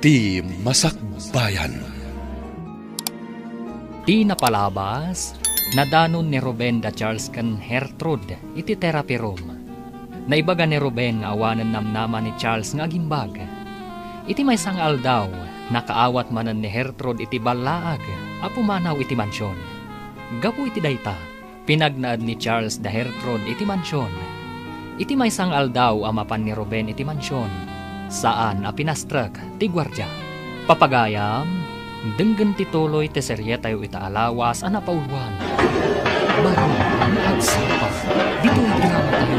Iti Masakbayan. Ti napalabas, nadanon ni Ruben da Charles kan Gertrude iti therapy room. Naibaga ni Ruben nga awanan namnaman ni Charles nga agimbag. Iti may sang aldaw, nakaawat manan ni Gertrude iti balaag, apumanaw iti mansyon. Gapu iti dayta, pinagnaad ni Charles da Gertrude iti mansyon. Iti may sang aldaw amapan ni Ruben iti mansyon, saan a pinastrak ti gwardya. Papagayam, denggen ti tuloy ti serye tayo itaalawas a napauluan. Baro na agsapa, dito drama tayo,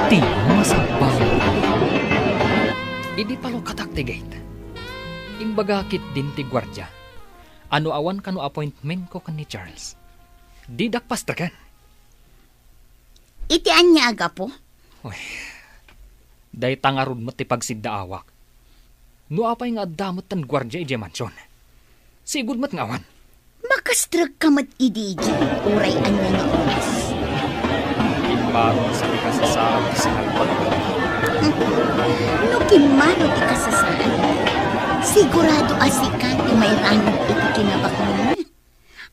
ti Masakbayan. Idi palo katak ti gate. Imbagakit din ti gwardya. Ano awan kano appointment ko kan ni Charles. Di dakpastrakan. Iti anya aga po? Uy, day tangarod mo ti pagsiddaawak. No apay nga damot tan gwardya ije mansyon. Sigud mat ngawan. Makastrag ka mat idi-idi, uray anya nga oras. Kimbaron sa ikasasaan ti sinalpag. No kimaro ti kasasaan. Sigurado asikan ti may ranong iti kinabak mo.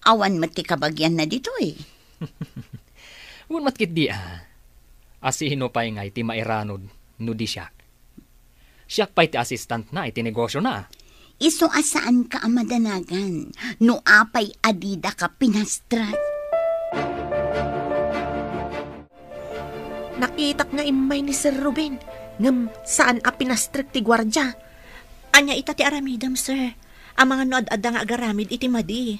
Awan mat ti kabagyan na dito eh. Wun matkit di asihino pa'y nga iti mairanod no di siyak. Siyak pa'y ti assistant na iti negosyo na. Iso asaan ka amadanagan, no apay adida ka pinastrat. Nakitak nga imay ni Sir Ruben, ngam saan a pinastrat ti gwardya. Anya ita ti aramidam, sir. Ang mga noad-ada nga agaramid iti madi.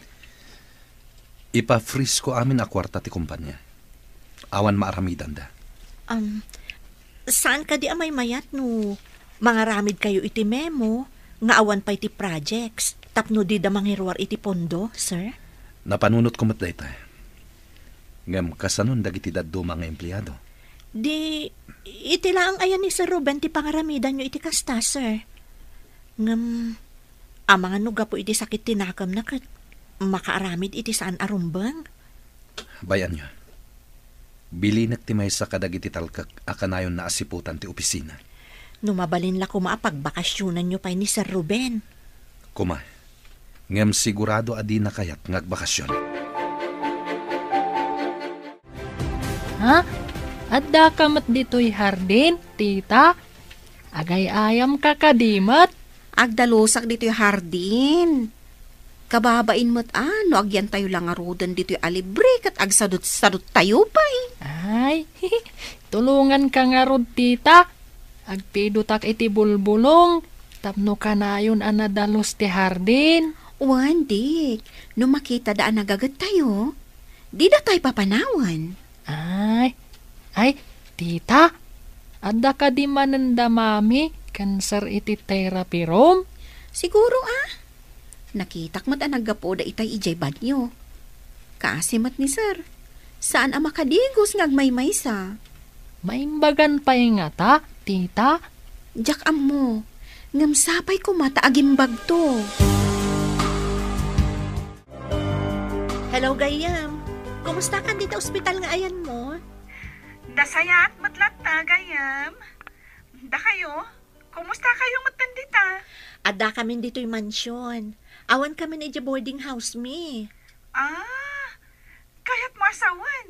Ipa-freeze ko amin a kwarta ti kumpanya. Awan maaramidan da. Saan ka di amay mayat no? Mga ramid kayo iti memo, nga awan pa iti projects, tapno di da mangirwar iti pondo, sir? Napanunot ko matday tayo. Ngam kasanon dagiti daddo mga empleyado. Di, iti lang ayan ni Sir Ruben ti pangaramidan nyo iti kasta, sir. Ngam, mga nuga po iti sakit tinakam na kat makaaramid iti saan arumbang. Bayan nyo. Bilinak ti may sa kadag iti talkak akanayon na asiputan ti opisina. Numabalin la kuma pagbakasyonan nyo pa ni Sir Ruben. Kuma, ngem sigurado adi na kayat ngagbakasyon. Ha? Adda kamat dito'y hardin, tita? Agay ayam kakadimat? Agdalusak dito'y hardin. Kababain mo't no agyan tayo lang arudan dito'y alibre kat agsadot-sadot tayo pa eh. Ay, tulungan ka nga rod, tita. Agpidutak iti bulbulong. Tapno ka na yun anadalos ti hardin. Wan, dik. No makita daan nagagat tayo, di da tayo papanawan. Ay, tita. Adda ka di mananda mami cancer iti therapy room? Siguro Nakitak mat nagapo da itay ijay banyo. Kaasimat ni sir. Saan ang makadigos ngagmaymay sa? Maimbagan pa nga ta, tita. Jak mo. Ngamsapay ko mata agimbag to. Hello, Gayam. Kumusta ka dito ospital nga ayan mo? Dasayat matlat na, Gayam. Da kayo? Kumusta kayo matandita? Ada kami dito'y mansyon. Awan kami na boarding house mi. Kaya't mo asawan.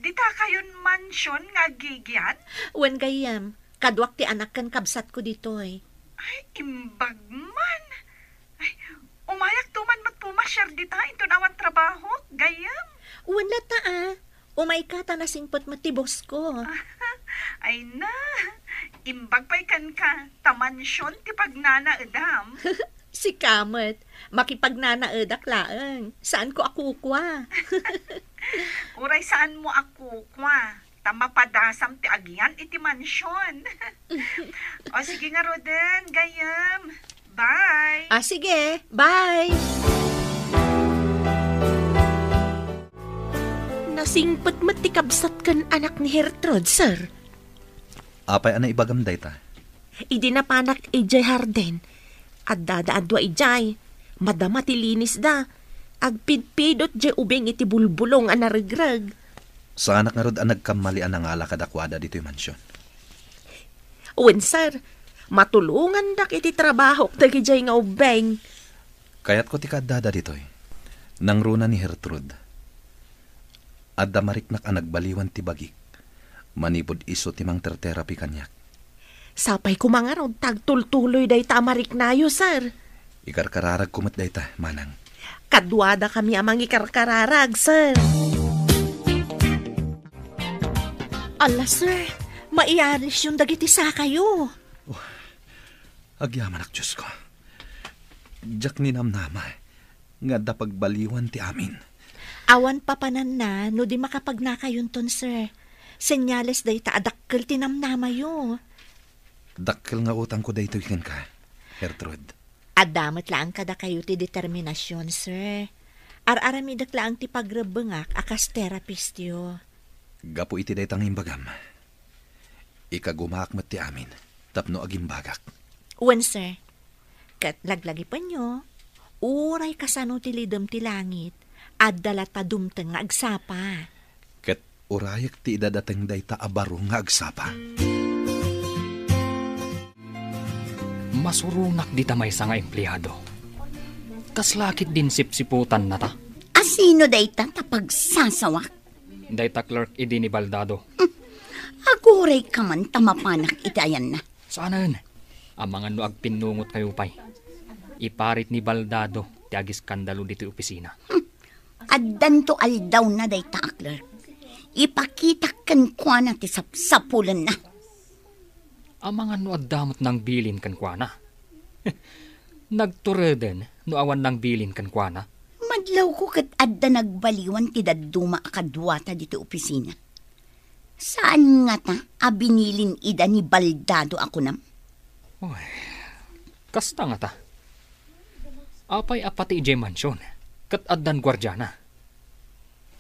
Dita kayon mansyon nga gigyan? Wan Gayam, kadwak ti anak kan kabsat ko dito'y. Ay, imbag man. Ay, umayak tuman magpumasyar dita ito naman trabaho, Gayam. Wan lata umay ka ta nasingpot matibos ko. Ay na, imbag pa'y kan ka, tamansyon ti pagnana edam. Si Kamet, makipagnanaadak laang. Saan ko akukwa? Uray saan mo akukwa? Tamapadasam ti agyan iti mansyon. O sige nga Roden, Gayam. Bye. Sige, bye. Nasingpot matikabsat kan anak ni Gertrude, sir. Apay ana ibagamday ta. Idi na panak ijay harden. At dadaadwa ijay. Madama ti linis da. Agpidpidot jay ubing iti bulbulong anarigrag. Sa anak nga rod ang nagkamali ang nangala kadakwada dito yung mansyon. Uwan, sir. Matulungan dak iti trabaho dagi jay nga ubeng. Kayat ko ti kadada ditoy. Nang runa ni Gertrude. Adda mariknak ang nagbaliwan ti bagik. Manipod iso ti mang therapy kanyak. Sapay ko mga rod, tagtultuloy day tamarik nayo, sir. Ikarkararag kumat dayta, manang. Kadwada kami amang ikarkararag, sir. Ala, sir. Maialis yung dagiti sa kayo. Agyaman ak Diyos ko. Diyak ni namnama. Nga da pagbaliwan ti amin. Awan papanan na, no di makapagnakayon ton, sir. Senyales day ta adakkel tinamnama yo. Dakkel nga utang ko dayto ikan ka, Gertrude. Adamat lang kada kayo ti determinasyon, sir. Ar-aramidak lang ti pagrebengak akas therapist yo. Gapo iti daytang imbagam. Ikagumakmat ti amin, tapno agimbagak. Wen, sir. Kat laglagi pa nyo, uray kasano ti lidem ti langit, at dalat padumteng nga agsapa. Ket urayak ti idadateng dayta abaro nga agsapa. Masurunak di tamay sa nga empleyado. Kaslakit din sipsiputan na ta. Asino day ta pagsasawak? Dayta clerk idi ni Baldado. Aguray ka man tamapanak itayan na. Saanan? Ang mga no agpinungot kayo pay. Iparit ni Baldado ti agi skandalo dito opisina. Addan to aldaw na day ta, clerk. Ipakita kan kwa na ti sapsapulan na. Ang mga no adamot ng bilin kan kwa na. Nagtureden no awan ng bilin kan kwa na. Madlaw ko kat adda nagbaliwan ti dadduma akadwata dito opisina. Saan nga ta abinilin ida ni Baldado ako nam? Uy, kasta nga ta. Apay apati ijay mansyon. Kat addan gwardyana.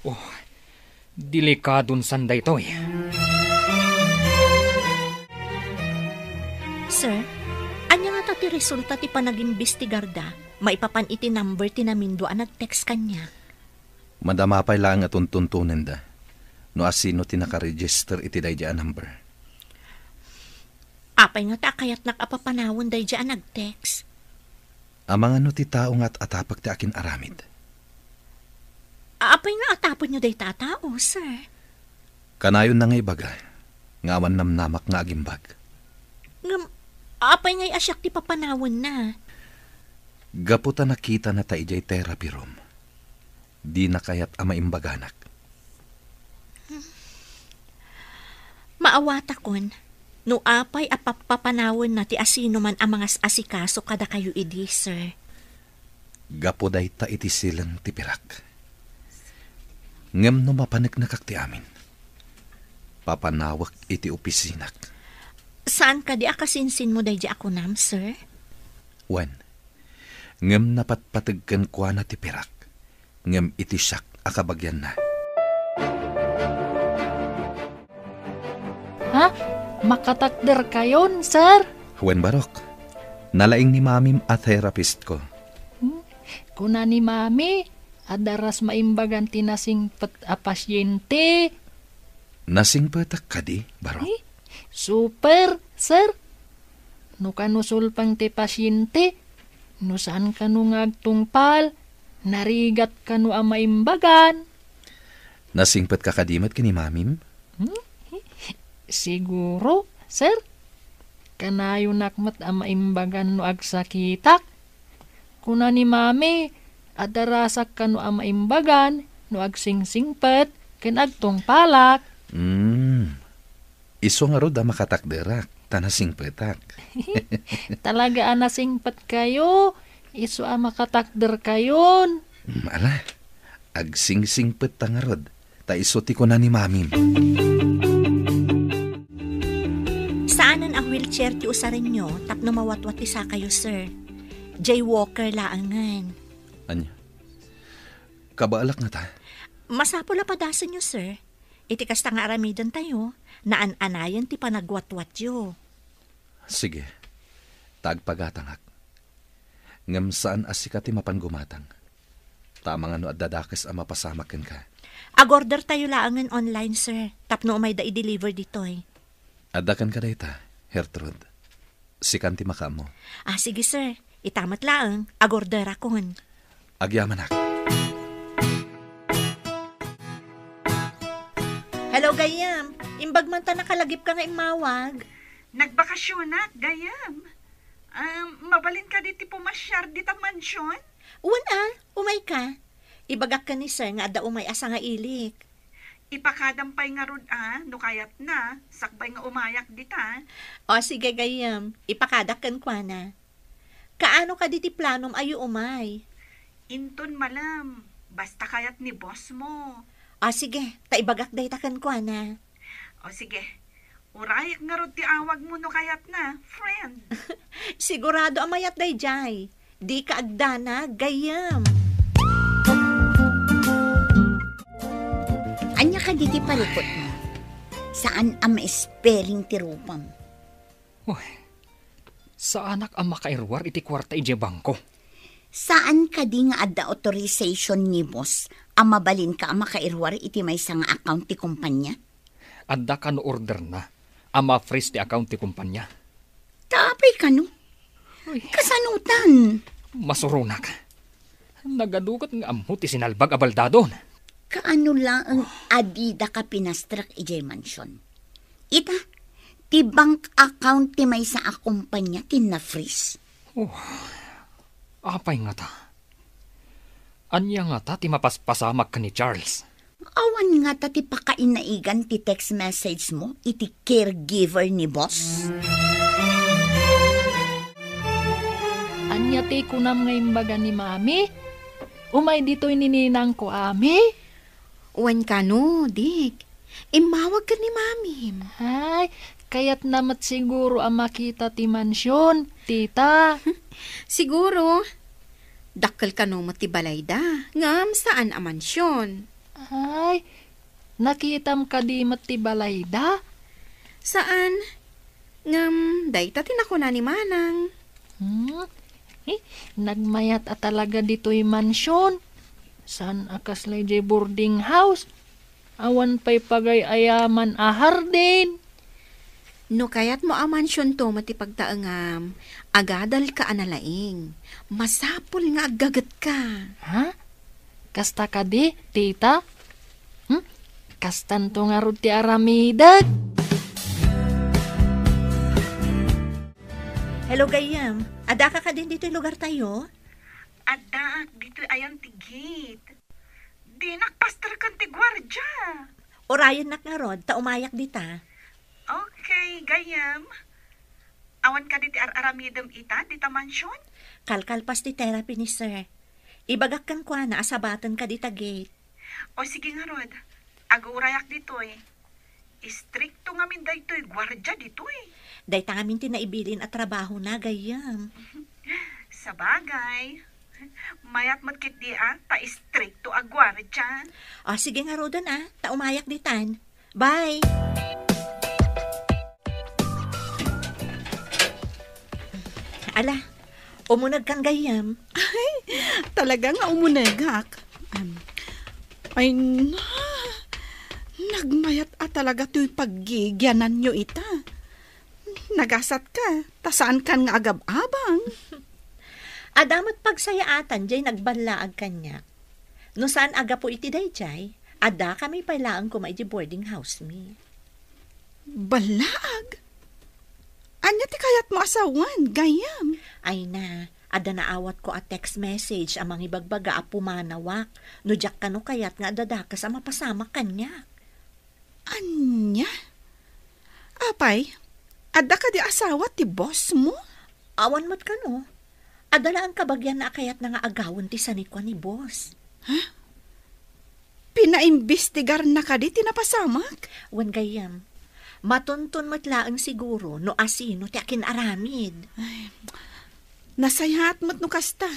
Oh, delikadon sanday to eh. Sir, anya nga ta ti resulta ti panag-imbestigarda, maipapan iti number ti namindo ang nag-text kanya. Madamapay lang at tuntunan da. No asino ti nakaregister iti dayja number. Apay nga ta kayat nakapapanawon day dyan nag-text. Amang ano ti tao nga't atapag ti akin aramid. Apay nga atapon nyo day tatao, sir. Kanayon na ngay baga. Ngawan namnamak nga agimbag. Apay nga'y asyak ti papanawon na. Gaputa nakita na ta ijay therapy room. Di na kayat ama imbaganak. Maawata kon, no apay apapapanawon na ti asino man ang mga asikaso kada kayo idi, sir. Gapuday ta iti silang ti pirak. Ngem no mapanagnak ti amin. Papanawak iti opisinak. Saan ka di akasinsin mo day di ako nam, sir? Wen, ngem napatpatagkan kwa na ti pirak. Ngem iti siyak akabagyan na. Ha? Makatakder kayon, sir? Wen barok, nalaing ni mamim a therapist ko. Kuna ni mami, adaras maimbagan tinasing a pasyente. Nasing patak ka di, barok? Super, sir. No kanusul pang ti pasyente, no saan ka no ngagtungpal, narigat ka no ang maimbagan. Nasingpat ka kadimat ka ni mamim? Siguro, sir. Kanayo nakmat ang maimbagan no agsakitak. Kuna ni mami, adarasak ka no ang maimbagan no agsingsingpet ken agtungpalak. Iso nga ro da makatakderak, tanasing petak. Talaga anasingpet kayo, iso ang makatakder kayon. Ala, agsingsingpet ta nga rod, ta iso ti ko na ni mamim. Saanan ang wheelchair ti usarin nyo, tapno mawatwat ti sa kayo, sir? Jaywalker laangan. Anya? Kabaalak nga ta? Masapula padasan nyo, sir. Iti kasta nga aramidan tayo, naan-anayan ti panagwatwat yo. Sige, tagpagatangak. Ngam saan asika ti mapangumatang. Tama nga no at dadakas ang mapasamakin ka. Agorder tayo laangan online, sir. Tapno may da i-deliver ditoy. Adakan ka dayta, Gertrude. sikan ti makamo. Sige sir, itamat lang, agorder akon. Agyaman ak. Hello gayam, imbag man ta nakalagip ka nga imawag. Nagbakasyon na, gayam. Mabalin ka diti pumasyar dita mansyon? Umay ka. Ibagak ka ni sir nga ada umay asa nga ilik. Ipakadampay nga rod no kayat na, sakbay nga umayak dita. O sige gayam, ipakadakan kwa na. Kaano ka diti planom ayo umay? Inton malam, basta kayat ni boss mo. O sige, taibagak day takan kwa na. O sige, urayak nga rod ti awag mo no kayat na, friend. Sigurado amayat day jay. Di ka agdana, gayam. Anya ka diti palikot mo? Saan ang spelling ti rupam? Sa anak ang makairwar iti kwarta ije bangko. Saan ka di nga adda authorization ni boss ang mabalin ka ang makairwar iti may nga account ti kumpanya? Adda ka no order na. Ama freeze ti account ti kumpanya. Tapay ka no? Kasanutan. Masurunak. Nagadugot nga amho ti sinalbag a baldadon. Kaano lang ang adida ka pinastrak ijay mansyon? Ita, ti bank account ti may sa akumpanya ti na-freeze. Apay nga ta. Anya nga ta ti mapaspasamak ka ni Charles. Awan nga ta ti pakainaigan ti text message mo iti caregiver ni boss. Anya ti kunam nga imbaga ni mami? Umay dito'y nininang ko ami? Uwan ka no, Dik. Imawag ka ni mami. Ay, kaya't namat siguro ang makita ti mansyon, tita. Siguro. Dakkel ka no matibalay da. Ngam saan a mansyon? Ay, nakitam ka di matibalay da? Saan? Ngam, dayta tinako na ni Manang. Nagmayat at talaga dito'y mansyon. San akaslay jay boarding house? Awan pa'y pagay ayaman ahar din. No kayat mo a mansyon to matipagtaangam, agadal ka analaing. Masapol nga agagat ka. Ha? Kasta ka di, tita? Kastan to nga rod ti aramidag. Hello gayam, ada ka din dito lugar tayo? Ada, dito ayan ti gate. Di nakpastar kan ti gwardya. Orayan nak nga rod, ta umayak dita. Okay, gayam. Awan ka diti aramidem ita, dita mansyon? Kalkalpas ti therapy ni sir. Ibagak kan kwa na asabatan ka dita gate. O sige nga rod, agurayak dito eh. Istrikto nga min daytoy gwardya dito eh. Dayta ngamin tinaibilin at trabaho na gayam. Sa bagay. Mayat matkit di ta istrikto agwardya. O sige nga rodan ta umayak ditan. Bye! Ala, umunag kan gayam. Talaga nga umunegak. Ay, nagmayat talaga to'y paggigyanan nyo ita. Nagasat ka, tasaan kan nga agab-abang. Adamat pagsayaatan, jay nagbalaag kanya. No saan aga po iti day, jay? Ada kami pailaan ko maiji boarding house me. Balaag? Anya ti kayat mo asawan, gayam? Ay na, ada naawat ko a text message amang ibagbaga a pumanawak. No jak ka no kayat nga dadakas a mapasama kanya. Anya? Apay, ada ka di asawa ti boss mo? Awan mat ka no. Adala ang kabagyan na kayat na nga agawon ti sanikwa ni boss. Ha? Pinaimbestigar na ka di tinapasamak? Wan gayam. Matuntun matlaang siguro no asino ti akin aramid. Ay, nasayaat mo't no kasta.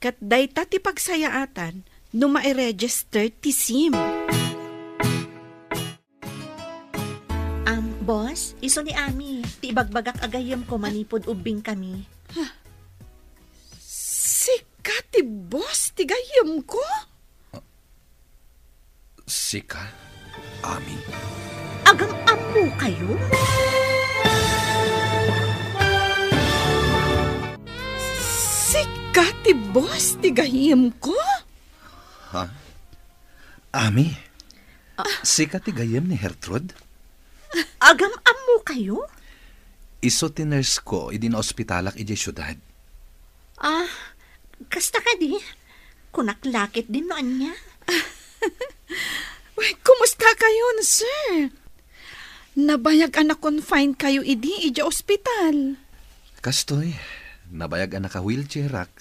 Kat dayta ti pagsayaatan no ma-register ti SIM. Boss, iso ni Ami. Ti ibagbagak agayam ko manipod ubing kami. Sika ti boss ti gayam ko? Sika? Ami? Agam apo kayo? Kati boss, tigahim ko? Ha? Ami? Sika ti gayem ni Gertrude? Agam-am mo kayo? Iso ti nurse ko, idi na ospitalak iji syudad. Kasta ka di. Kunaklakit din noan niya. Uy, kumusta kayo, sir? Nabayag anak confine kayo idi ospital. Kastoy, nabayag anak ka wheelchair rak.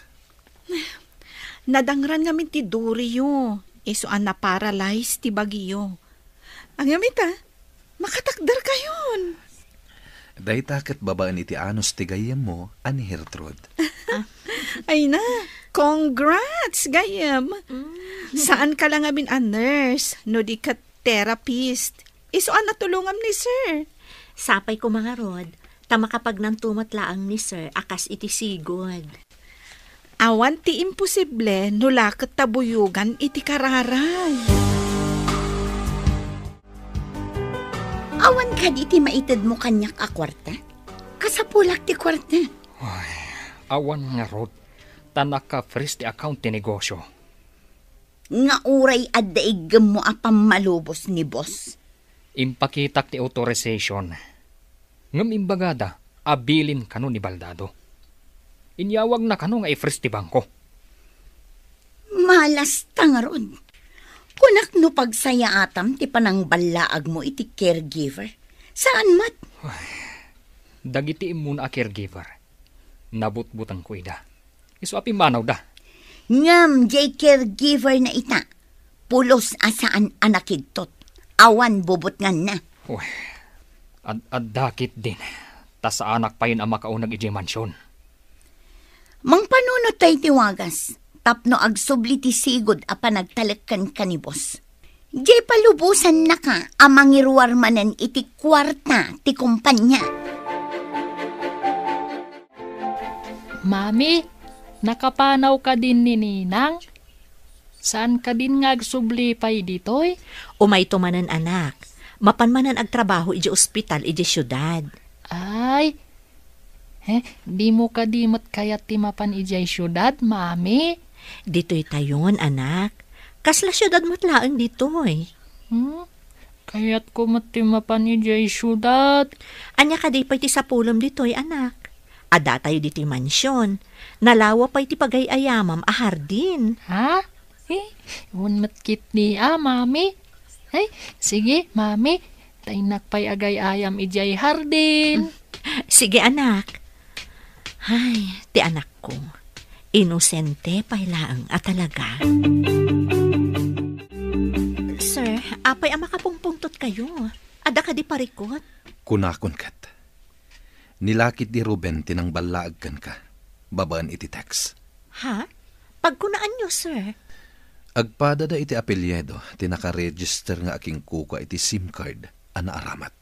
Nadangran ngamin ti Dorio. Isuan na paralyzed ti Baguio. Ang gamita, makatakdar kayon. Day takit babaan iti anos ti gayem mo, ani Gertrude. Ay na, congrats, gayem. Saan ka lang amin a nurse, no di ka therapist. Isuan na tulungam ni sir. Sapay ko mga rod, tama kapag nang tumatlaang ni sir, akas iti sigod. Awan ti imposible, nulakot tabuyugan iti kararay. Awan ka di ti maitid mo kanyak a kwarta? Kasapulak ti kwarta. Awan nga rod, tanak ka freeze ti account ti negosyo. Nga uray at daigam mo a pamalubos ni boss. Impakitak ti authorization. Ngam imbagada, abilin kano ni Baldado. Inyawag na kano nga i-freeze ti bangko. Malas tangarod. Kunak no pagsaya atam ti panang balaag mo iti caregiver. Saan mat? Dagiti muna a caregiver. Nabutbutang ko ida. Iso api manaw da. Ngam jay caregiver na ita. Pulos asaan anakigtot. Awan bubot nga na. Dakit din. Ta sa anak pa yun ang makaunag iji mansyon. Mang panunot tayo tiwagas. Tapno agsubli ti sigod a panagtalagkan ka ni boss. Jay palubusan na ka amang iruwarmanan iti kwarta ti kumpanya. Mami, nakapanaw ka din ni Ninang? Saan ka din nga agsubli pa'y ditoy? Umay tumanan anak. Mapanmanan ag trabaho iji ospital iji syudad. Ay, di mo ka dimot kayat ti mapan ijay syudad, mami? Dito'y tayon, anak. Kasla syudad matlaang dito'y. Kaya't ko matimapan ijay syudad. Anya ka di pa'y ti sapulom dito'y, anak. Ada tayo dito'y mansyon. Nalawa pa'y ti pagayayamam a hardin. Ha? Unmatkit ni mami. Ay, sige, mami. Tainak pa'y agay-ayam ijay hardin. Sige, anak. Ay, ti anak ko. Inosente pailaang at talaga. Sir, apay ang makapungpungtot kayo. Ada ka di parikot. Kunakon kat. Nilakit di Ruben tinang balaag kan ka. Babaan iti text. Ha? Pagkunaan nyo, sir. Agpadada iti apelyedo, tinaka-register nga aking kuka iti SIM card, ana aramat.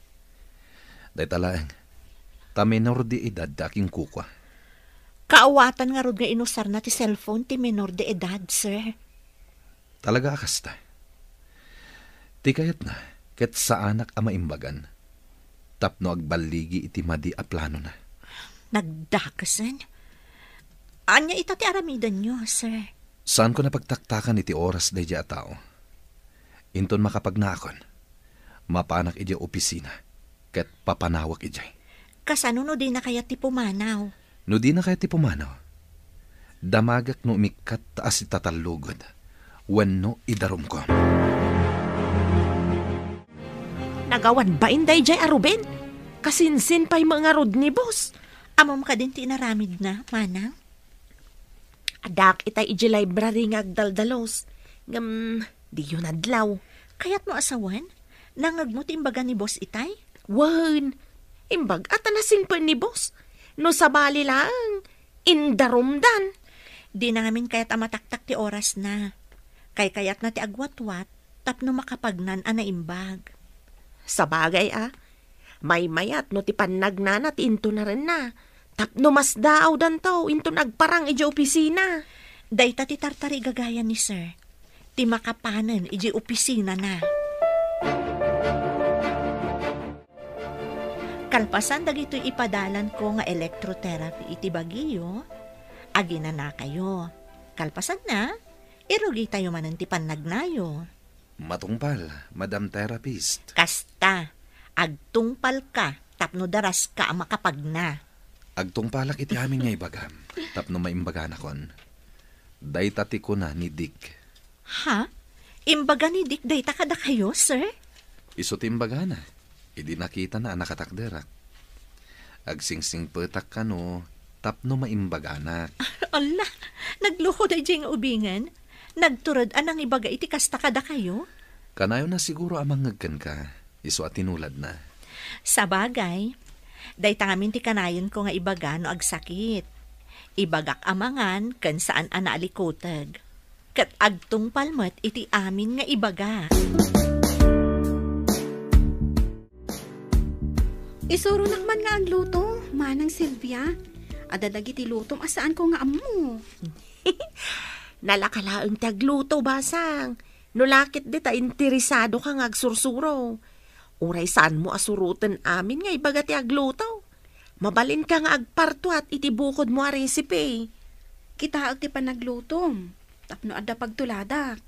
Day talaeng, minor di edad da aking kuka. Kaawatan nga rod nga inusar na ti cellphone ti minor de edad, sir. Talaga akasta. Ti kayat na, ket sa anak a maimbagan, tapno agbaligi iti madi a plano na. Nagdakasan? Anya ita ti aramidan nyo, sir? Saan ko napagtaktakan iti oras day a tao? Inton makapagnaakon, mapanak iti opisina, ket papanawak iti. Kasano no di na kaya ti pumanaw? No di na kaya ti pumanaw, damagak no umikat taas itatalugod, wenno idarom ko. Nagawan ba inday jay Ruben? Kasinsin pa'y mga rod ni boss. Amam ka din tinaramid na, manang? Adak itay iji library nga agdaldalos. Di yun adlaw. Kaya't mo asawan? Nangag mo timbaga ni boss itay? Wan, imbag at anasing pa ni boss. No sabali lang, indarumdan. Di namin kaya't amataktak ti oras na. Kayat na ti agwatwat, tapno makapagnan anaimbag. Sa bagay may mayat no ti pannagnanat into na rin na. Tapno mas daaw dan to, into nagparang iji opisina. Dayta ti tartari gagaya ni sir. Ti makapanan iji opisina na. Kalpasan dagito'y ipadalan ko nga electrotherapy iti Baguio, Agina na kayo. Kalpasan na, irugi tayo manan ti panagnayo. Matungpal, Madam Therapist. Kasta, agtungpal ka, tapno daras ka ang makapagna. Agtungpalak iti amin nga ibagam. Tapno maimbaga na kon. Daytati ko na ni Dick. Ha? Imbaga ni Dick, dayta kada kayo, sir? Iso timbaga na. Idi nakita na nakatakderak. Agsingsing petak ka no, tapno maimbaga na. Ala, nagluho da diyang ubingan. Nagturad anang ibaga iti kasta kada kayo. Kanayo na siguro amang ngagkan ka. Iso at tinulad na. Sa bagay, dayta ngamin ti kanayon ko nga ibaga no agsakit. Ibagak amangan kan saan anaalikotag. Kat agtung palmat iti amin nga ibaga. Isuro nakman nga ang luto, manang Silvia. Adadag iti lutom asaan ko nga amo. Nalakalaang tagluto, basang. Nulakit di ta interesado ka nga agsursuro. Uray saan mo asurutan amin nga ibaga ti agluto. Mabalin ka nga agparto at itibukod mo a recipe. Kita ag ti panaglutom. Tapno adda pagtuladak.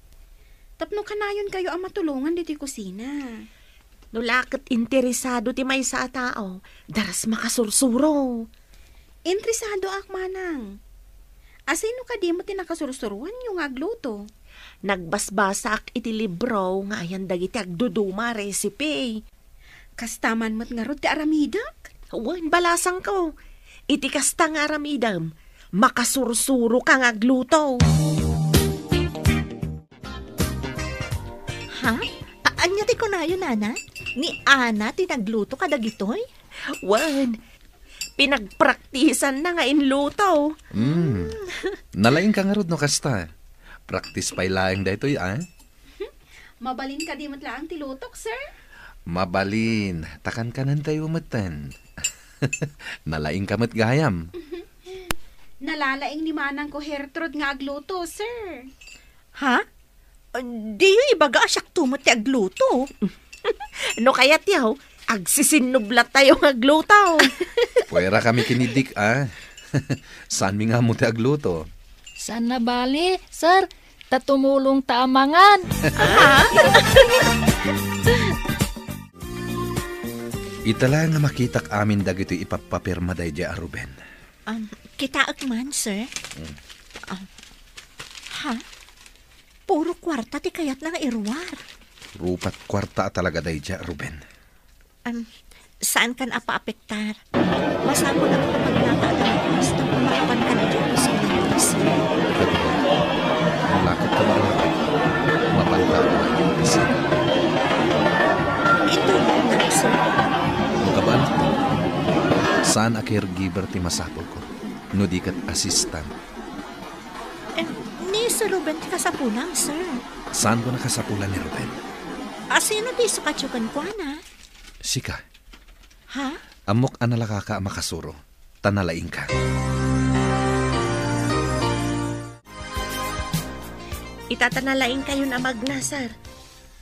Tapno kanayon kayo ang matulungan di ti kusina. Nulakit interesado ti may sa tao. Daras makasursuro. Interesado ak manang. Asino ka di mo tinakasursuruan yung agluto? Nagbasbasak iti libro nga ayan dagiti agduduma recipe. Kastaman mo't nga rod ti aramidak? Wan, balasang ko. Iti kasta nga aramidam. Makasursuro kang agluto. Ha? Anya ti ko na yun, Ana? Ni Ana tinagluto ka dagitoy? Wan, pinagpraktisan na nga inluto. Nalaing ka nga rod no kasta. Practice pa'y laing daytoy, ah? Mabalin ka di mo't laang ti lutok, sir? Mabalin, takan ka nan tayo matan. Nalaing ka mat gayam. Nalalaing ni manang ko Hertrud nga agluto, sir. Ha? Di yung ibaga asyak tumot ti agluto. No kaya tiyaw, agsisinublat tayo ng agluto. Pwera kami kinidik, ah. Saan mi nga mo ti agluto? Saan na bali, sir? Tatumulong taamangan. Itala nga makitak amin dagito ipapapirma day di Ruben. Kita man, sir. Ha? Puro kwarta ti kayat na nga irwar. Rupat kwarta talaga day di Ruben. Saan kan apa-apektar? Masamo na kapag nataalang basta kumakapan ka na dyan sa mga Malakot ka ba alakit? Mapanta ko ang pisina. Ito na, sir. Magkabalak mo. Saan a caregiver ti masapol ko? No di kat assistant. Ni Sir Ruben ti kasapulang, sir. Saan ko nakasapulan ni Ruben? Sino di sukatyukan ko, na? Sika. Ha? Amok analaka ka makasuro. Tanalaing ka. Itatanalain kayo na magnasar.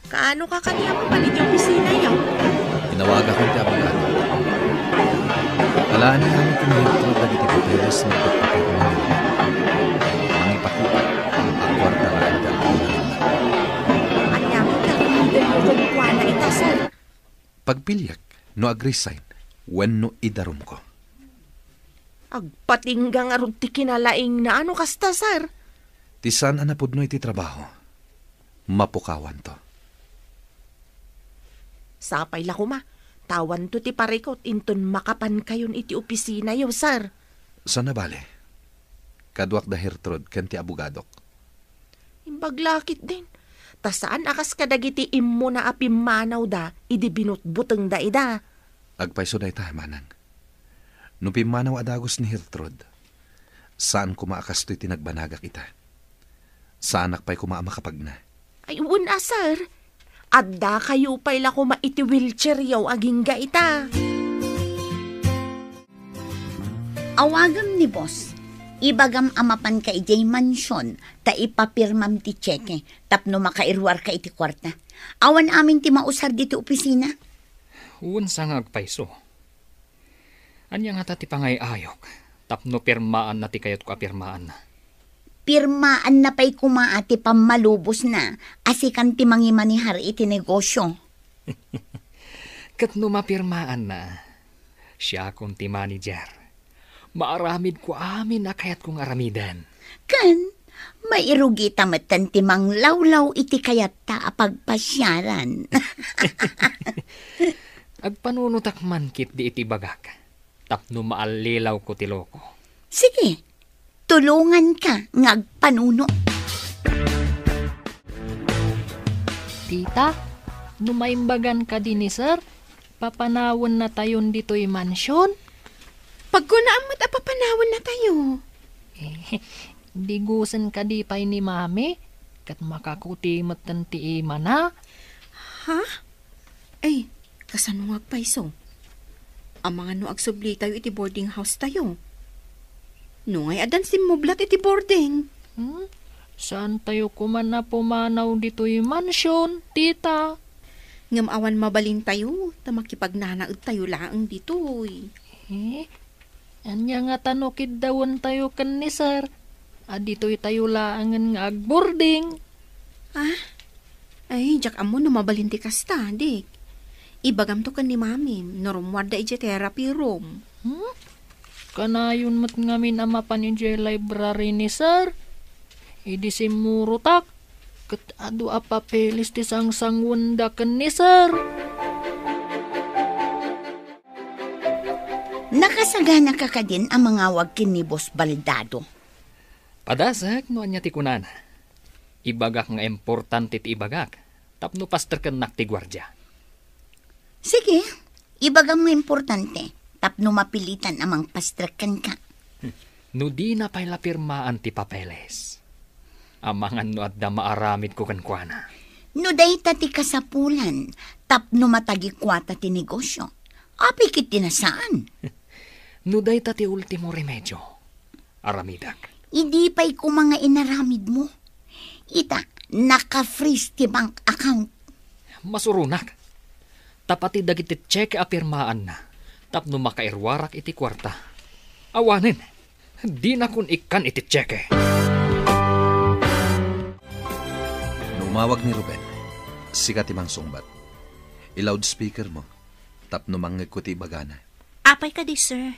Kaano ka kaniya mapalit yung pisina yaw? Inawaga ko ti abogado. Alaan niya namin kinahintro dagiti papeles na pagpapirma nila. Mangipakita ang kwarta nga ang dalawa. Anya mo tarimidin mo kung kuwana ita, sir. Pagpilyak, no ag-resign, when no idarum ko. Agpatinggang arod ti kinalaing na ano kasta, sir. Tisan anapod no iti trabaho. Mapukawan to. Sapay la kuma. Tawan to ti parikot inton makapan kayon iti opisina yaw, sir. Sana bale? Kadwak da Hertrud ken ti abogadok. Imbaglakit din. Tasaan akas kadagiti immo na apimanaw da, idi binutbuteng da ida. Agpaiso da ita, manang. No pimanaw adagos ni Hertrud, saan kumaakas to'y tinagbanaga kita? Saan akpay kumamakapag na? Ay, una, sir. Adda kayo pa'y la kuma iti wheelchair yaw aging ga ita. Awagam ni boss. Ibagam amapan ka ijay mansyon, ta ipapirmam ti tseke, tapno makairwar ka iti kwarta. Awan amin ti mausar dito opisina. Uwan sa nga agpaiso. Anya nga ta ti pangay ayok, Tapno pirmaan na ti kayat ko apirmaan na. Pirmaan na pa'y kumaati pamalubos na, asikan ti mangimanihar iti negosyo. Kat no mapirmaan na, siya akong ti manager. Maaramid ko amin na kayat kong aramidan. Kan, mairugi tamatan ti manglawlaw iti kayat ta apagpasyaran. Agpanunutak man kit di iti bagak. Tapno maalilaw ko ti loko. Sige, tulungan ka ngagpanuno. Tita, numaimbagan ka din ni sir, papanawon na tayon dito'y mansyon. Pag kunaamat apapanawon na tayo. Digusan ka di pa'y ni mami, kat makakutimot ng tiima na. Ha? Ay, kasanuwag pa iso. Ang mga no agsubli tayo iti boarding house tayo. No ngay adan simublat iti boarding. Saan tayo kuman na pumanaw dito'y mansyon, tita? Ngam awan mabalin tayo, ta makipagnanaod tayo laang dito'y. Anya nga tanokid dawon tayo kan ni sir. Dito'y tayo laangan nga agboarding. Ay, jak amo no mabalin ti kasta, dik. Ibagam to kan ni mami, norumwarda iti therapy room. Kanayon mat ngamin ama pa ni library ni sir. Idi simurutak. Kat adu apapelis ti sang wanda kan ni sir. Nakasagana ka din ang mga wagkin ni Boss Baldado. Padasag no anya ti kunana. Ibagak nga importante ti ibagak. Tapno paster kan nakti gwardya. Sige, ibagam nga importante. Tapno mapilitan amang pastrakan ka. No di na pa'y lapirmaan ti papeles. Amangan no at da maaramid ko kankwana. No day ti kasapulan. Tapno matagikwata ti negosyo. Apikit tinasaan. No day ti ultimo remedyo. Aramidak. Idi pa'y kung mga inaramid mo. Ita, naka-freeze ti bank account. Masurunak. Tapati dagiti cheque apirmaan na. Tapno makairwarak iti kwarta. Awanin, di na kun ikan iti cheque. Numawag ni Ruben, sikat imang sungbat. I-loudspeaker mo, tapno mangagkuti bagana. Apay ka di, sir.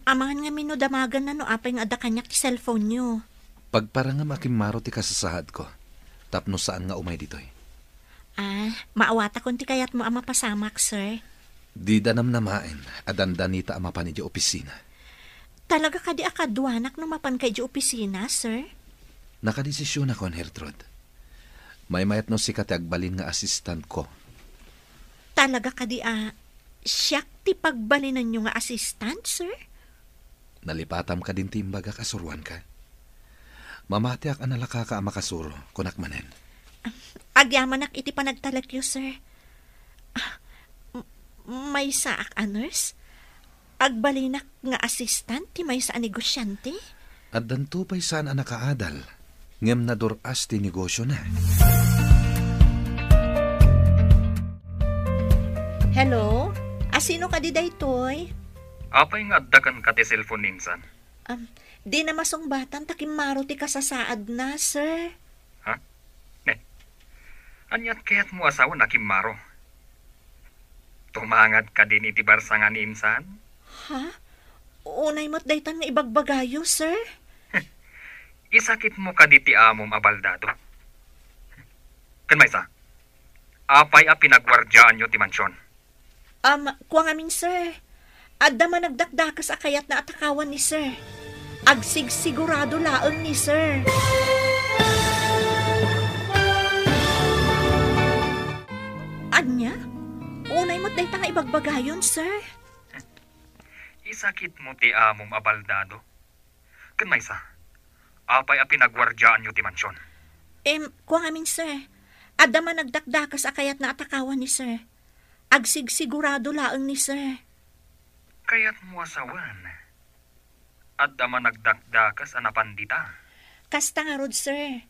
Amangan nga minudamagan na no apay nga ada kanyak ti cellphone nyo. Pagparangam akimaro ti kasasahad ko, tapno saan nga umay ditoy. Maawata kun ti kayat mo ama pasamak, sir. Di danam namain, adandanita ama pa ni di opisina. Talaga ka di akadwanak no mapan kay di opisina, sir? Nakadesisyon ako, Gertrude. May mayat no sikat agbalin nga assistant ko. Talaga ka di siyak ti pagbalinan nyo nga assistant, sir? Nalipatam ka din timbaga kasurwan ka. Mamati ak analaka ka makasuro, kunak manen. Agyamanak iti panagtalakyo, sir. May saak nurse? Agbalinak nga assistant ti may sa negosyante? At danto pa'y saan anakaadal. Ngem na doras ti negosyo na. Hello? Asino ka di daytoy? Apay nga addakan ka ti cellphone ninsan. Di na masungbatan takimaro ti kasasaad na, sir. Anyat kaya't mo asawa na kimaro. Tumangad ka din iti barsangan insan? Ha? Unay mo't daytan nga ibagbagayo, sir? Isakit mo ka diti amom abaldado. Kanmaysa, apay a pinagwardyaan nyo ti mansyon. Kuwang amin, sir. Adda man nagdakdakas akayat na atakawan ni sir. Agsigsigurado laeng ni sir. Anya? Unay mo't dayta nga ibagbagayon, sir. Isakit mo ti amom abaldado. Kanmaysa, apay a pinagwardyaan nyo ti mansyon. Kuwang amin, sir. Adda man nagdakdakas akayat na atakawan ni sir. Agsigsigurado laeng ni sir. Kaya't mo asawan. Adda man nagdakdakas anapandita. Kasta nga rod, sir.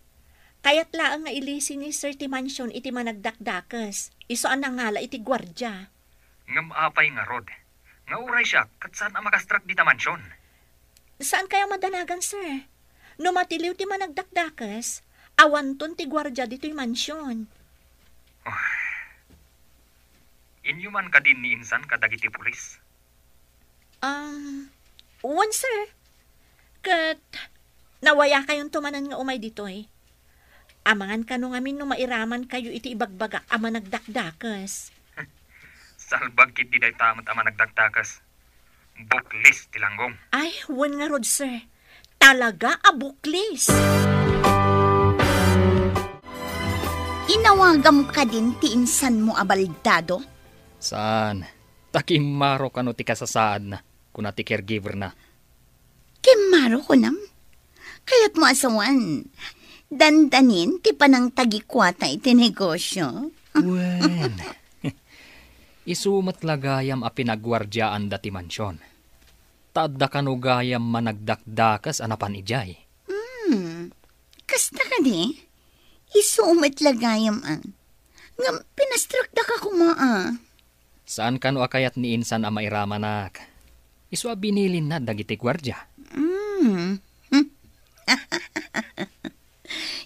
Kaya't laang nga ilisi ni sir ti mansyon iti managdakdakas. Isoan na ngala iti gwardya. Ngam apay nga rod. Nga uray siya, kat saan ang makastrak di ta mansyon? Saan kaya madanagan, sir? No matiliw ti managdakdakas, awan ton ti gwardya dito'y mansyon. Inyo man ka din ni insan kadagiti pulis. One, sir. Kat, nawaya kayong tumanan nga umay dito'y. Amangan ka no ngamin no mairaman kayo iti ibagbaga ama nagdakdakas. Salbag kit di day tamot ama nagdagdakas. Buklis tilanggong. Ay, wan nga rod, sir. Talaga a buklis. Inawagam ka din ti insan mo abaldado? Saan? Takimaro ka no ti kasasaad na, kuna ti caregiver na. Kimaro ko nam. Kaya't mo asawan. Dandanin ti panang tagikwata iti negosyo. Wen. Isumat lagayam a pinagwardyaan dati mansyon. Tadda kanugayam managdakdakas anapan ijay. Kasta ka di? Isumat lagayam ang. Ngam pinastrakda ka kumaa. Saan kanu akayat ni insan a mairamanak? Isu a binilin na dagiti gwardya.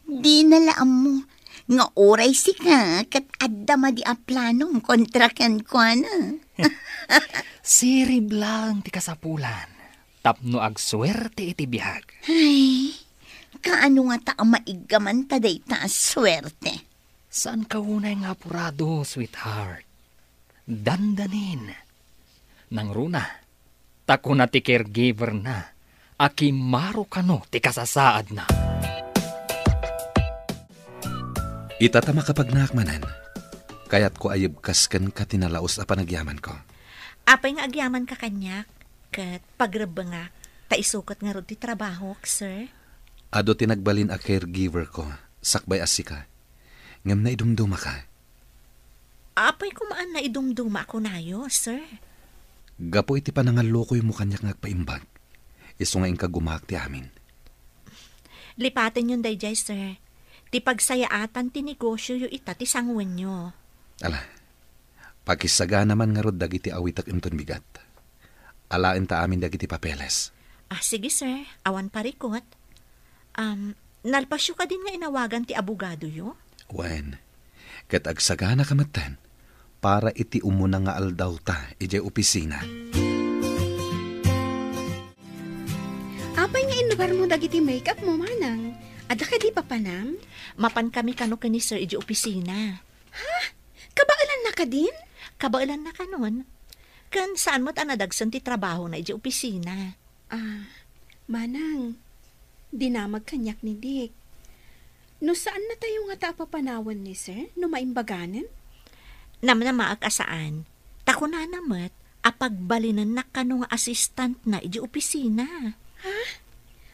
Di nalaam mo. Nga oray si ka kat adda madi a planom kontra ken kwa na. Sirib lang ti kasapulan. Tapno agswerte iti bihag. Ay, kaano nga ta maigaman ta day ta swerte. Saan ka unay nga apurado, sweetheart? Dandanin. Nang runa, tako na ti caregiver na. Akimaro kano ti kasasaad na. Itatama kapag nakmanan, kaya't ko ayubkas kan katinalaos a panagyaman ko. Apay nga agyaman ka kanyak, kat pagraba nga, taisukot nga rod ti trabaho, sir. Ado tinagbalin a caregiver ko, sakbay asika. Ngam na idumduma ka. Apay kumaan na idumduma ako nayo, sir. Gapo iti panangalukoy mo kanyak ngagpaimbag. Iso nga ingka gumaak ti amin. Lipatin yun dayjay, sir. Ti pagsayaatan ti negosyo yu ita ti sangwen nyo. Ala, pakisaga naman nga rod dagiti awitak inton bigat. Alain ta amin dagiti papeles. Sige, sir. Awan parikot. Nalpasyo ka din nga inawagan ti abogado yu? Wen, ket agsagana kamatan para iti umuna nga aldaw ta ijay opisina. Apay nga inugar mo dagiti makeup mo, manang. Ada ka di pa panam? Mapan kami kano ka ni sir iji opisina. Ha? Kabailan na ka din? Kabailan na ka nun. Kan saan mo't anadagsan ti trabaho na iji opisina? Manang, dinamag kanyak ni Dick. No saan na tayo nga tapapanawan ni sir? No maimbaganan? Namnamaag asaan. Tako na namat, apagbalinan na kano nga assistant na iji opisina. Ha?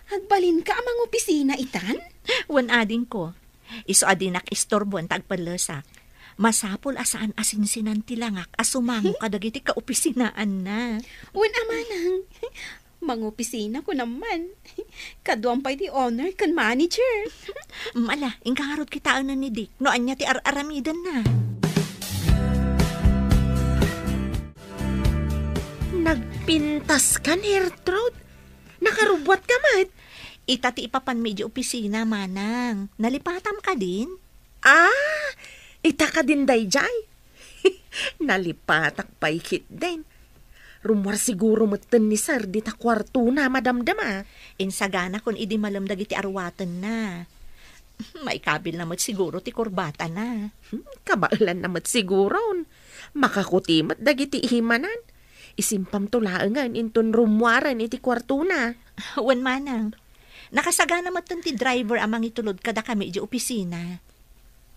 Agbalin ka amang opisina itan? Wan adin ko. Iso adinak istorbuan tagpalasak. Masapol asaan asinsinan tilangak asumango kadagiti ka opisinaan na. Wan amanang. Mangopisina ko naman. Kaduang pa'y di owner kan manager. Mala, ingkarot kitaan na ni Dick. Noan niya ti aramidan na. Nagpintas ka, Gertrude? Nakarubwat ka, mat? Ita ti ipapan medyo opisina, manang. Nalipatam ka din? Ita ka din dayjay. Nalipatak paikit din. Rumwar siguro matan ni sir di ta kwarto na madamdama. Insagana kun idi malamdag iti arwatan na. Maikabil namat siguro ti kurbata na. Kabailan namat siguro. Makakutimot dagiti himanan. Isimpam tulaangan inton rumwaran iti kwarto na. Wan manang. Nakasagana matan ti driver amang itulod kada kami iti opisina.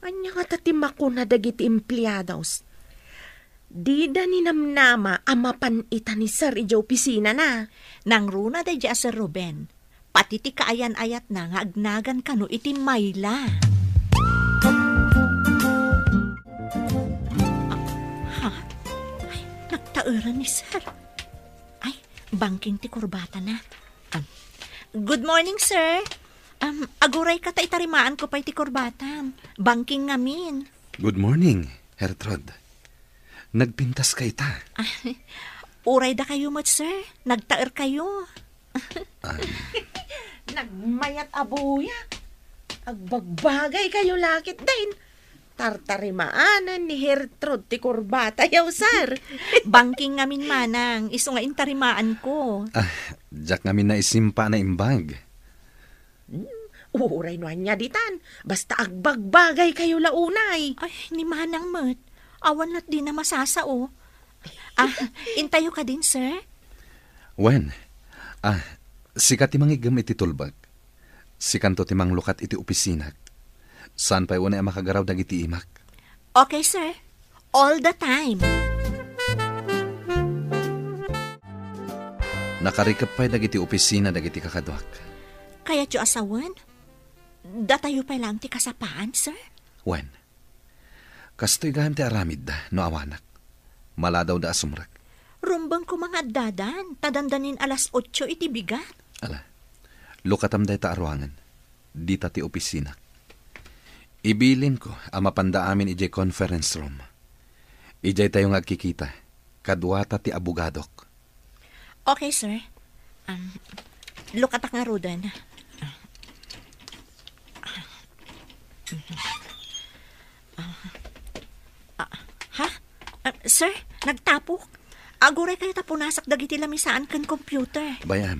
Anya nga tatimako na dagiti emplyados. Di da ni namnama amapan ita ni sir iti opisina na. Nang runa da di Sir Ruben. Pati ti kaayan-ayat na nga agnagan kano iti Mayla. Ay, nagtauran ni sir. Ay, banking ti kurbata na. Good morning, sir. Aguray ka ta itarimaan ko pa iti kurbata. Banking ngamin. Good morning, Gertrude. Nagpintas kay ta. Uray da kayo mat, sir. Nagtaer kayo. Nagmayat abuya. Agbagbagay kayo lakit din. Tartarimaanan ni Hertrud ti kurbata yaw, sir. Bangking ngamin manang, iso nga intarimaan ko. Diyak ngamin na isimpa na imbag. Uray no niya ditan. Basta agbagbagay kayo launay. Ay, ni manang mat. Awan na't di na masasao. Intayo ka din, sir? Wen, sikat timang igam iti tulbag. Sikanto timang lukat iti opisina. Saan pa'y una makagaraw dagiti imak? Okay, sir. All the time. Nakarikap pa'y dagiti opisina dagiti kakadwak. Kaya tiyo asawan? Datayo pa lang ti kasapaan, sir? Wen, kastoy gaham ti aramid da, no awanak. Maladaw da asumrak. Rumbang ko mga dadan, tadandanin 8:00 iti bigat. Ala, lukatam day ta aruangan. Dita ti opisina. Ibilin ko ang mapanda amin ijay conference room. Ijay tayo nga kikita. Kadwata ti abugadok. Okay, sir. Lukatak nga rodan. Sir, nagtapok. Aguray kayo tapunasak dagiti lamisaan kan computer. Bayam,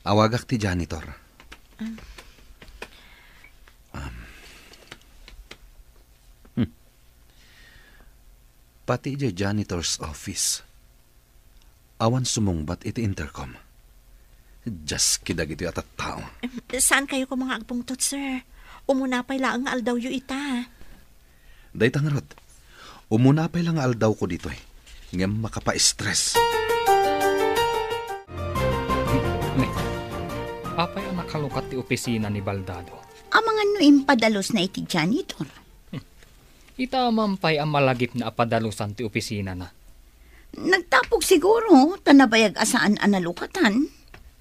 awagak ti janitor. Pati ijay janitor's office. Awan sumungbat iti intercom. Just kidag iti atat tao. Saan kayo ko mga agpungtot, sir? Umunapay lang nga aldaw yu ita. Day tangarod. Umunapay lang nga aldaw ko dito eh. Ngam makapa-stress. Apay ang nakalukat ti opisina ni Baldado. Amang ano impadalos na iti janitor? Ita mampay ang malagip na apadalusan ti opisina na. Nagtapog siguro, tanabayag asaan analukatan.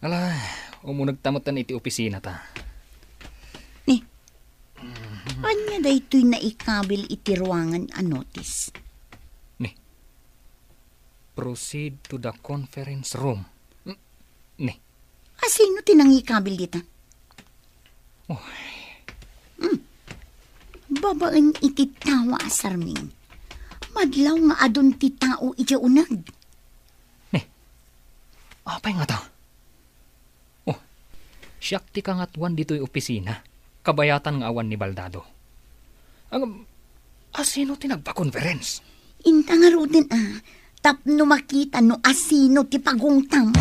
Ala, umunagtamutan iti opisina ta. Ni, anya da ito'y naikabil iti ruangan a notice. Ni, proceed to the conference room. Ni. Sino tinangikabil dita? Oh. Babaan iti tawa asarming. Madlaw nga adon ti tao iti unag. Apay nga ta? Oh, siyak ti kangatuan dito'y opisina. Kabayatan nga awan ni Baldado. Asino ti nagpa-conference? Inta nga rudin tapno makita no asino ti pagungtam.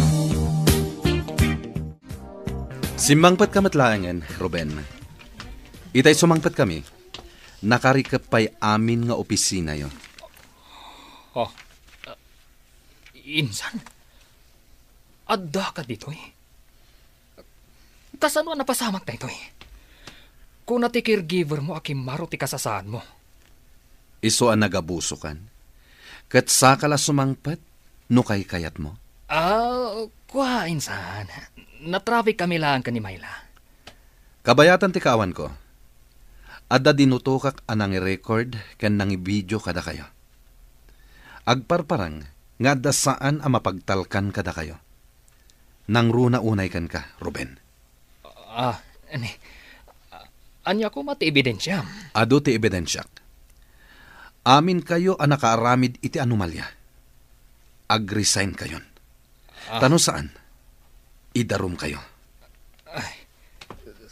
Simbangpat ka matlaangan, Ruben. Itay sumangpat kami. Nakarikap pa'y amin nga opisina yo. Oh, insan? Adda ka dito eh. Kasano napasamak na ito eh? Kung nati caregiver mo, akimaro ti kasasaan mo. Iso ang nagabuso kan. Kat sakala sumangpat, no kay kayat mo? Kwa insan. Na-traffic kami lang ka ni Mayla. Kabayatan ti kawan ko. Adda dinutukak anang i-record ken nang i-video kada kayo. Agparparang nga da saan ang mapagtalkan kada kayo. Nang runa unay kan ka, Ruben. Anya ko mati ebidensya. Ado ti ebidensyak. Amin kayo ang nakaaramid iti anomalya. Ag-resign kayon. Tano saan? Idarum kayo.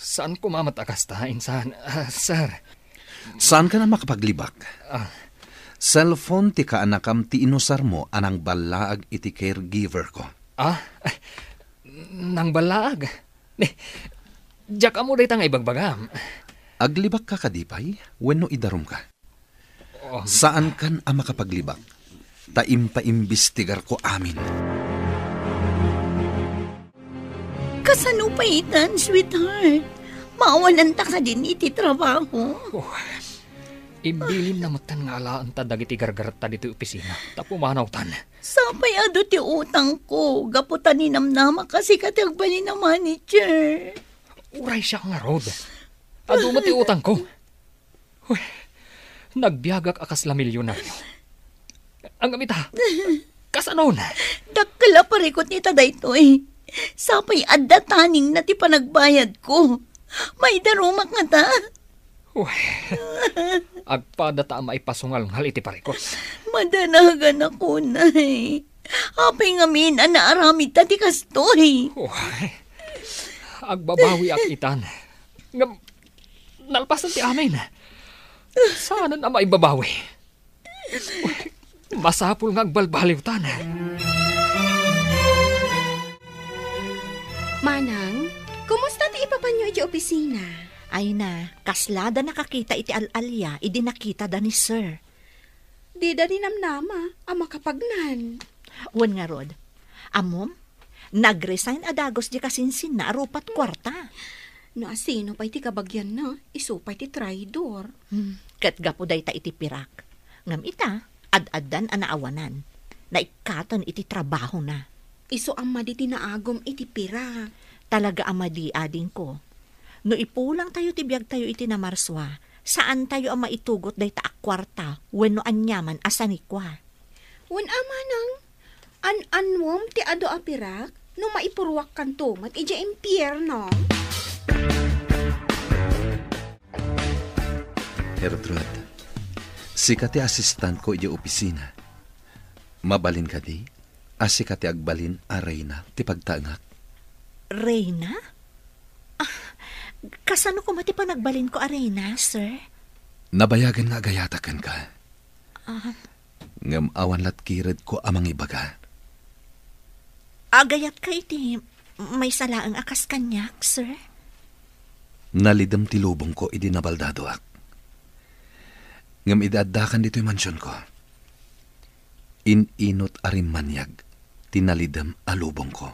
Saan ko mamatakas ta, insan? Sir. Saan ka na makapaglibak? Cellphone ti kaanakam ti inusar mo anang balaag iti caregiver ko. Nang balaag? Diyak amo day tang ibagbagam. Aglibak ka kadipay, wenno idarum ka. Saan kan ang makapaglibak? Taimpa-imbestigar ko amin. Kasano pa itan, sweetheart? Maawanan ta ka din iti trabaho. Ibilin na matan nga alaan ta dagiti gargarat ta dito opisina. Tapo manawtan. Sapay ado ti utang ko. Gaputan ni namnama kasi katagba ni na manager. Uray siya nga road. Ado mo ti utang ko. Nagbiagak akas la milyonaryo. Ang gamita. Kasano na? Dakala parikot ni taday to eh. Sapay adda taning na ti panagbayad ko. May darumak nga ta. Agpada ta maipasungal ng haliti parikos. Madanagan ako, nay. Apay nga min, anaaramid ta ti kastoy. Agbabawi ak itan. Nalpasan ti amin. Sana na maibabawi. Masapul nga agbalbaliw tan. Manang, kumusta ti ipapanyo iti opisina? Ay na, kaslada nakakita iti alalya, idi nakita da ni sir. Di da ni namnama, ama kapagnan. Wan nga rod, amom, nag-resign adagos di kasinsin na arupat kwarta. No asino pa iti kabagyan na, iso pa iti traidor. Kat gapo day ta iti pirak. Ngam ita, ad-addan anaawanan. Naikatan iti trabaho na. Iso ama di tinaagom iti pira. Talaga ama di ading ko. No ipulang tayo tibiyag tayo iti namarswa, saan tayo ama itugot day ta akwarta, wenno anyaman asanikwa. Wen ama nang, an-anwom ti ado apirak, no maipurwak kan tumat, ija impyerno. Gertrude, sika ti asistant ko iti opisina. Mabalin ka di? Asika ti agbalin a Reyna ti pagtangak. Reyna? Kasano ko mati pa nagbalin ko a Reyna, sir? Nabayagan nga agayatakan ka. Ngam awan lat kired ko amang ibaga. Agayat ka iti may salaang akas kanyak, sir? Nalidam ti lubong ko idi nabaldado ak. Ngam idadakan dito'y mansyon ko. Ininot arim manyag, tinalidam alubong ko.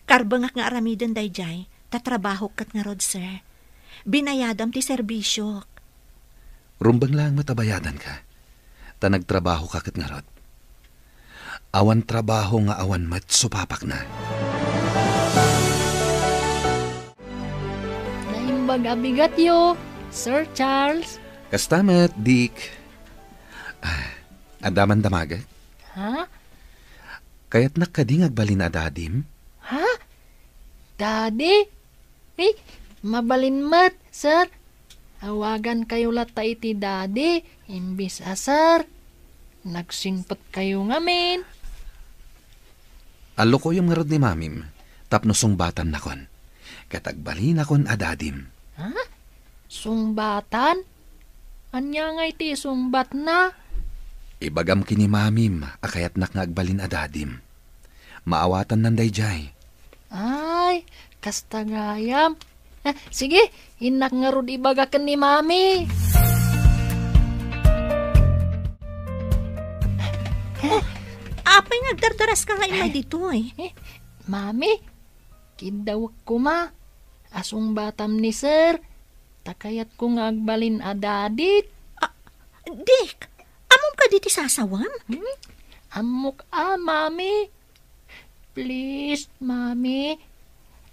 Karbangak nga aramiden dayjay, tatrabaho kat nga rod, sir. Binayadam ti serbisyo. Rumbang lang matabayadan ka. Ta nagtrabaho ka kat nga rod. Awan trabaho nga awan mat supapak na. Naimbag abigat yo, Sir Charles. Kastamat, Dick. Adaman damaga? Ha? Kaya't nakadingag balin adadim? Ha? Daddy? Mabalin mat, sir. Awagan kayo lata iti daddy. Imbis sir. Nagsingpot kayo ngamin. Alo ko yung ngarod ni mamim. Tapno sungbatan na kon. Katagbalin akon adadim. Ha? Sungbatan? Anya nga iti sungbat na? Ibagam kini mamim, akayat nakngagbalin adadim. Maawatan nanday jay. Ay, kastagayam. Sige, inak nga rod ibagakan ni mami. Apay nagdardaras ka nga imay dito eh. Mami, kidawak ko ma. Asong batam ni sir. Takayat ko nga agbalin adadit. Dick, amom ka diti sasawam? Amok mami. Please, mami.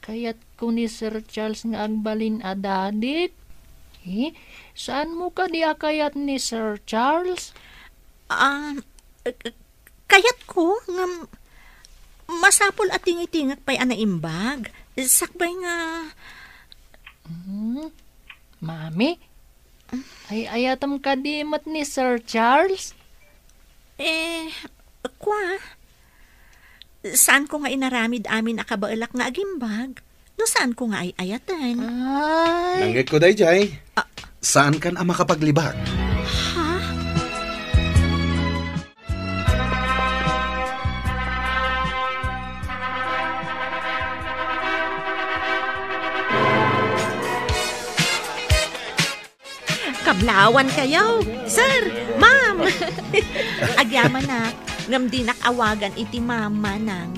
Kayat ko ni Sir Charles nga agbalin adadit. Saan mo ka di akayat ni Sir Charles? Kayat ko nga masapol at tingitingak pa'y anaimbag. Sakbay nga... Mami, ay ayatam ka di mat ni Sir Charles? Saan ko nga inaramid amin akabailak nga agimbag? No saan ko nga ay ayatan? Ay... Nanggit ko day jay. Saan kan ang makapaglibak? Ha? Kablawan kayo, sir, ma'am. Agyaman na, ngam di nakawagan iti mama nang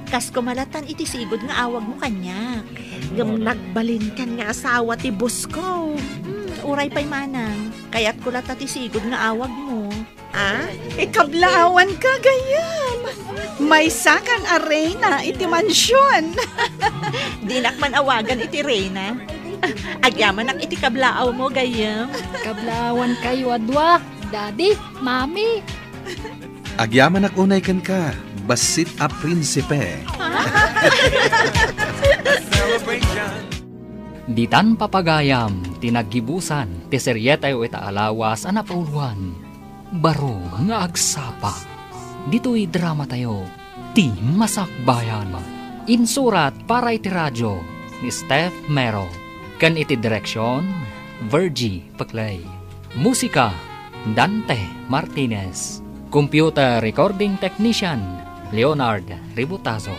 kas kumalatan iti sigod nga awag mo kanyak. Ngam nagbalin kan nga asawa ti bus ko. Uray pa'y manang, kaya't kulat iti sigod nga awag mo. Ikablawan ka gayam. May sakan a Reyna iti mansyon. Di nakman awagan iti Reyna. Agyaman nak iti kablaaw mo gayam. Kablawan kayo adwa, daddy, mami. Agyaman ak unay kan ka. Basit a prinsipe. Ha? Ditan papagayam, tinaggibusan, ti seryetay o itaalawas, anapauluan. Baro nga agsapa. Dito'y drama tayo, ti Masakbayan. Insurat para iti radyo, ni Steph Mero. Kan iti direksyon, Virgie Paclay. Musika, Dante Martinez. Computer recording technician, Leonard Ributazo.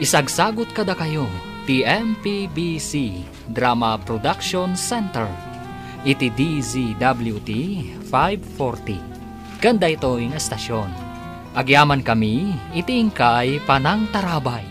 Isagsagot kada kayo, TMPBC Drama Production Center. Iti DZWT 540. Ganda ito yung estasyon. Agyaman kami, iti ingkay Panang Tarabay.